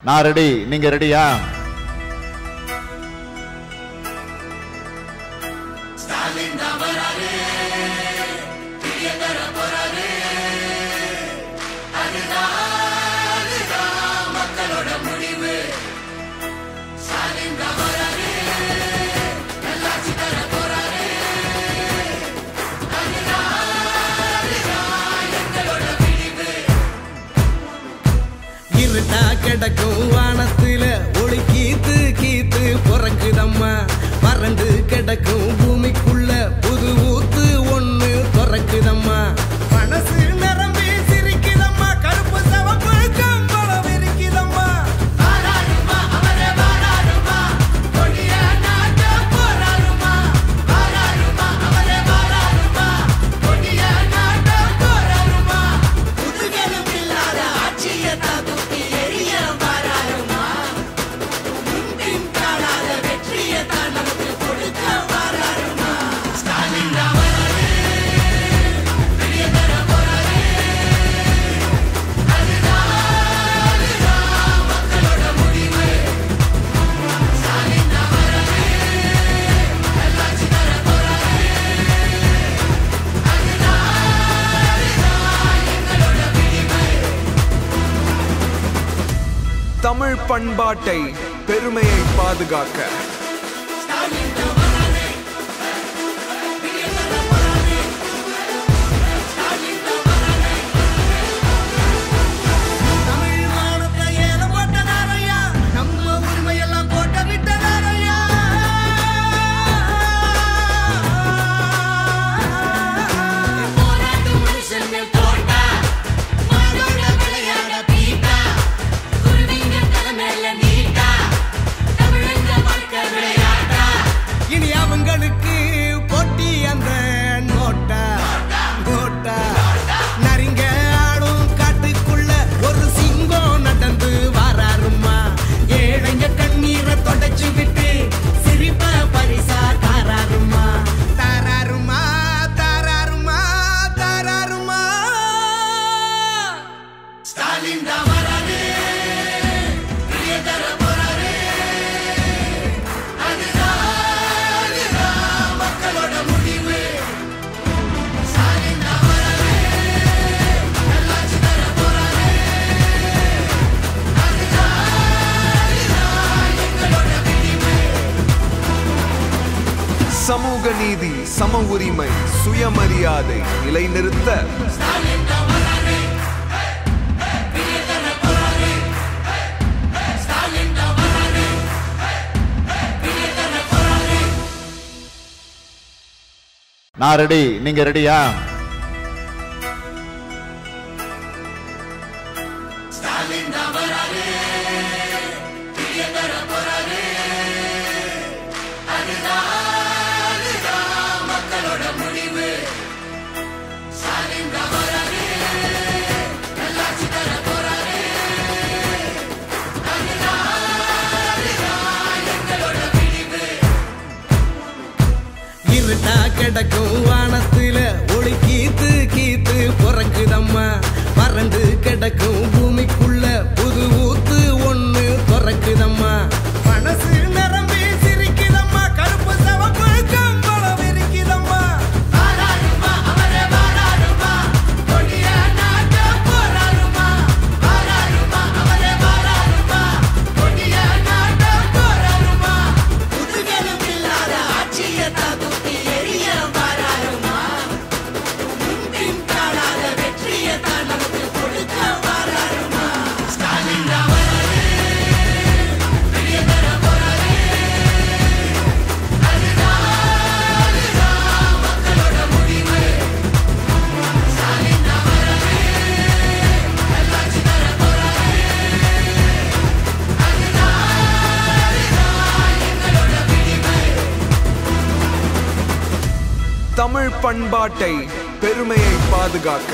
நான் ரெடி, நீங்க ரெடியா? கிடக்கும் வானத்துல ஒளி கீத்து கீத்து பொறக்குதம்மா. வறண்டு கிடக்கும் பூமிக்குள்ள புது ஊத்து ஒண்ணு பொறக்குதம்மா. மனசு நிரம்பி சிரிக்குதம்மா. கருப்பு சவப்பு கம்பளம் இருக்குதம்மா. வாராருமா அவரே வாராருமா, கொடிய நாட்ட போராருமா. வாராருமா அவரே வாராருமா, கொடிய நாட்ட போராருமா. புதுகெலும் இல்லாத ஆட்சியை தாதுக்கி தமிழ் பண்பாட்டை பெருமையை பாதுகாக்க சமூக நீதி, சம உரிமை, சுயமரியாதை நிலைநிறுத்த நான் ரெடி, நீங்க ரெடியா? கிடக்கும் வானத்துல ஒளி கீத்து கீத்து பொறக்குதம்மா. வறண்டு கிடக்கும் பூமிக்குள்ள புது ஊத்து ஒண்ணு பொறக்குதம்மா. மனசு நிரம்பி சிரிக்குதம்மா. கருப்பு சவப்பு கம்பளம் இருக்குதம்மா. வாராருமா அவரே வாராருமா, கொடிய நாட்ட போராருமா. வாராருமா அவரே வாராருமா, கொடிய நாட்ட போராருமா. புதுகெலும் இல்லாத ஆட்சியை தாதுக்கி தமிழ் பண்பாட்டை பெருமையை பாதுகாக்க